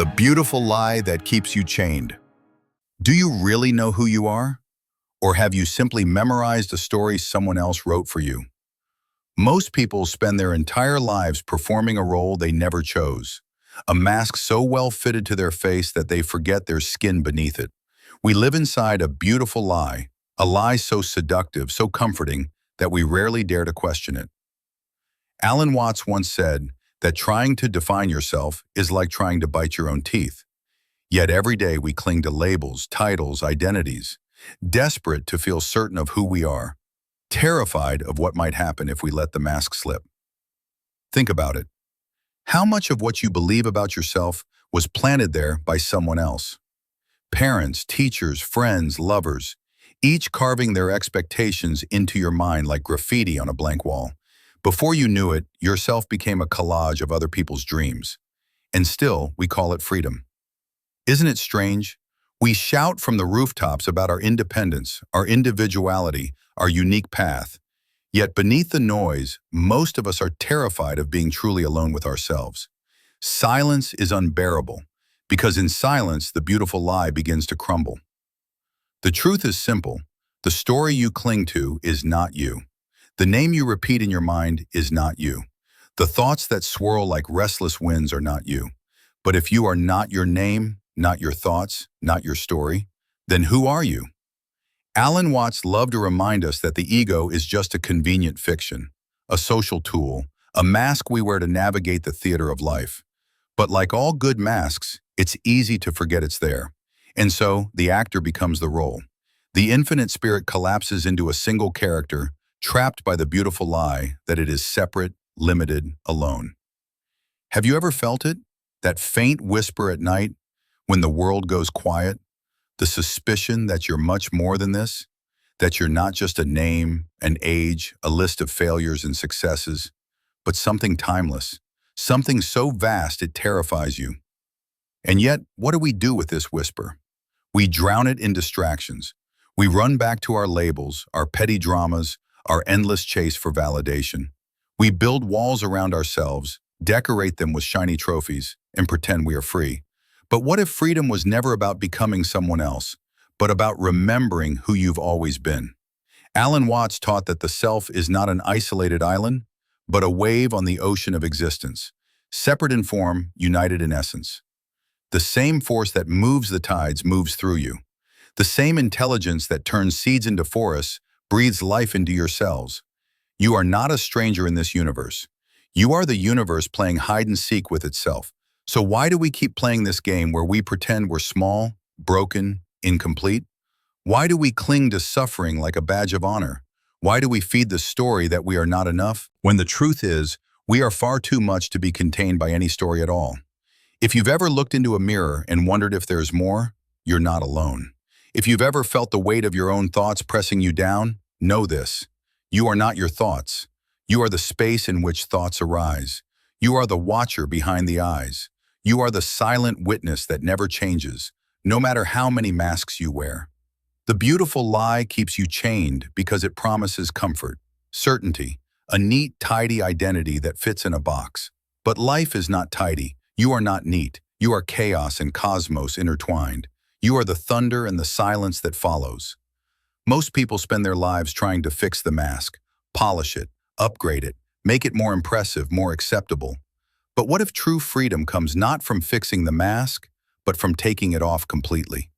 The beautiful lie that keeps you chained. Do you really know who you are? Or have you simply memorized a story someone else wrote for you? Most people spend their entire lives performing a role they never chose, a mask so well fitted to their face that they forget their skin beneath it. We live inside a beautiful lie, a lie so seductive, so comforting, that we rarely dare to question it. Alan Watts once said that trying to define yourself is like trying to bite your own teeth. Yet every day we cling to labels, titles, identities, desperate to feel certain of who we are, terrified of what might happen if we let the mask slip. Think about it. How much of what you believe about yourself was planted there by someone else? Parents, teachers, friends, lovers, each carving their expectations into your mind like graffiti on a blank wall. Before you knew it, yourself became a collage of other people's dreams. And still, we call it freedom. Isn't it strange? We shout from the rooftops about our independence, our individuality, our unique path. Yet beneath the noise, most of us are terrified of being truly alone with ourselves. Silence is unbearable, because in silence, the beautiful lie begins to crumble. The truth is simple. The story you cling to is not you. The name you repeat in your mind is not you. The thoughts that swirl like restless winds are not you. But if you are not your name, not your thoughts, not your story, then who are you? Alan Watts loved to remind us that the ego is just a convenient fiction, a social tool, a mask we wear to navigate the theater of life. But like all good masks, it's easy to forget it's there. And so, the actor becomes the role. The infinite spirit collapses into a single character, trapped by the beautiful lie that it is separate, limited, alone. Have you ever felt it? That faint whisper at night, when the world goes quiet? The suspicion that you're much more than this? That you're not just a name, an age, a list of failures and successes, but something timeless, something so vast it terrifies you. And yet, what do we do with this whisper? We drown it in distractions. We run back to our labels, our petty dramas, our endless chase for validation. We build walls around ourselves, decorate them with shiny trophies, and pretend we are free. But what if freedom was never about becoming someone else, but about remembering who you've always been? Alan Watts taught that the self is not an isolated island, but a wave on the ocean of existence, separate in form, united in essence. The same force that moves the tides moves through you. The same intelligence that turns seeds into forests breathes life into your cells. You are not a stranger in this universe. You are the universe playing hide and seek with itself. So why do we keep playing this game where we pretend we're small, broken, incomplete? Why do we cling to suffering like a badge of honor? Why do we feed the story that we are not enough, when the truth is, we are far too much to be contained by any story at all? If you've ever looked into a mirror and wondered if there's more, you're not alone. If you've ever felt the weight of your own thoughts pressing you down, know this. You are not your thoughts. You are the space in which thoughts arise. You are the watcher behind the eyes. You are the silent witness that never changes, no matter how many masks you wear. The beautiful lie keeps you chained because it promises comfort, certainty, a neat, tidy identity that fits in a box. But life is not tidy. You are not neat. You are chaos and cosmos intertwined. You are the thunder and the silence that follows. Most people spend their lives trying to fix the mask, polish it, upgrade it, make it more impressive, more acceptable. But what if true freedom comes not from fixing the mask, but from taking it off completely?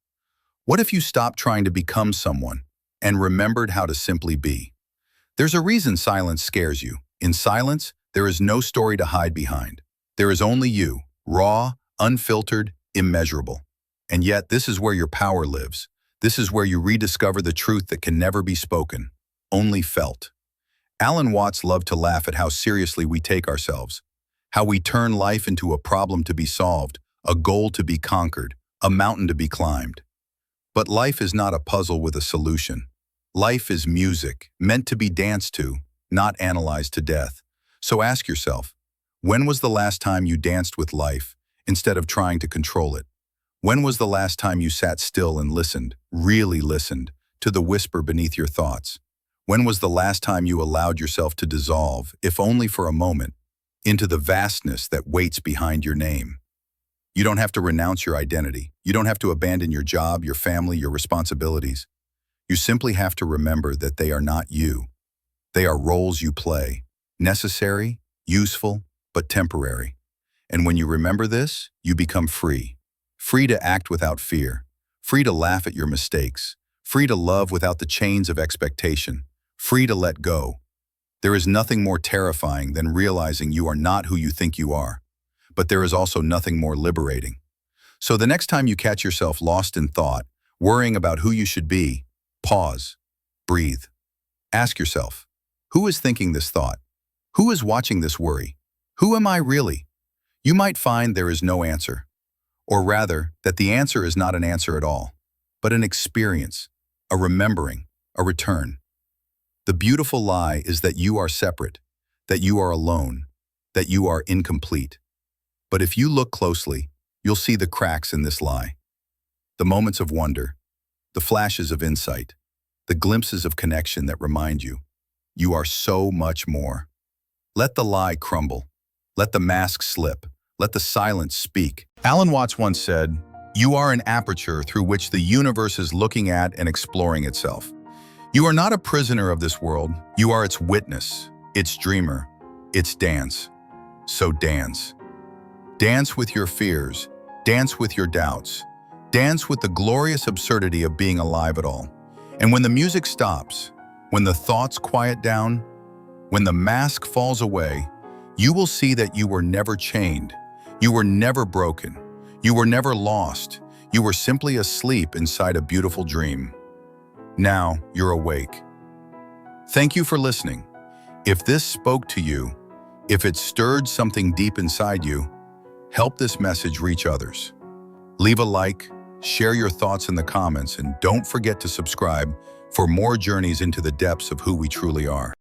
What if you stopped trying to become someone and remembered how to simply be? There's a reason silence scares you. In silence, there is no story to hide behind. There is only you, raw, unfiltered, immeasurable. And yet, this is where your power lives. This is where you rediscover the truth that can never be spoken, only felt. Alan Watts loved to laugh at how seriously we take ourselves, how we turn life into a problem to be solved, a goal to be conquered, a mountain to be climbed. But life is not a puzzle with a solution. Life is music, meant to be danced to, not analyzed to death. So ask yourself, when was the last time you danced with life instead of trying to control it? When was the last time you sat still and listened, really listened, to the whisper beneath your thoughts? When was the last time you allowed yourself to dissolve, if only for a moment, into the vastness that waits behind your name? You don't have to renounce your identity. You don't have to abandon your job, your family, your responsibilities. You simply have to remember that they are not you. They are roles you play, necessary, useful, but temporary. And when you remember this, you become free. Free to act without fear. Free to laugh at your mistakes. Free to love without the chains of expectation. Free to let go. There is nothing more terrifying than realizing you are not who you think you are. But there is also nothing more liberating. So the next time you catch yourself lost in thought, worrying about who you should be, pause, breathe. Ask yourself, who is thinking this thought? Who is watching this worry? Who am I really? You might find there is no answer. Or rather, that the answer is not an answer at all, but an experience, a remembering, a return. The beautiful lie is that you are separate, that you are alone, that you are incomplete. But if you look closely, you'll see the cracks in this lie. The moments of wonder, the flashes of insight, the glimpses of connection that remind you, you are so much more. Let the lie crumble. Let the mask slip. Let the silence speak. Alan Watts once said, "You are an aperture through which the universe is looking at and exploring itself." You are not a prisoner of this world. You are its witness, its dreamer, its dance. So dance. Dance with your fears. Dance with your doubts. Dance with the glorious absurdity of being alive at all. And when the music stops, when the thoughts quiet down, when the mask falls away, you will see that you were never chained. You were never broken. You were never lost. You were simply asleep inside a beautiful dream. Now you're awake. Thank you for listening. If this spoke to you, if it stirred something deep inside you, help this message reach others. Leave a like, share your thoughts in the comments, and don't forget to subscribe for more journeys into the depths of who we truly are.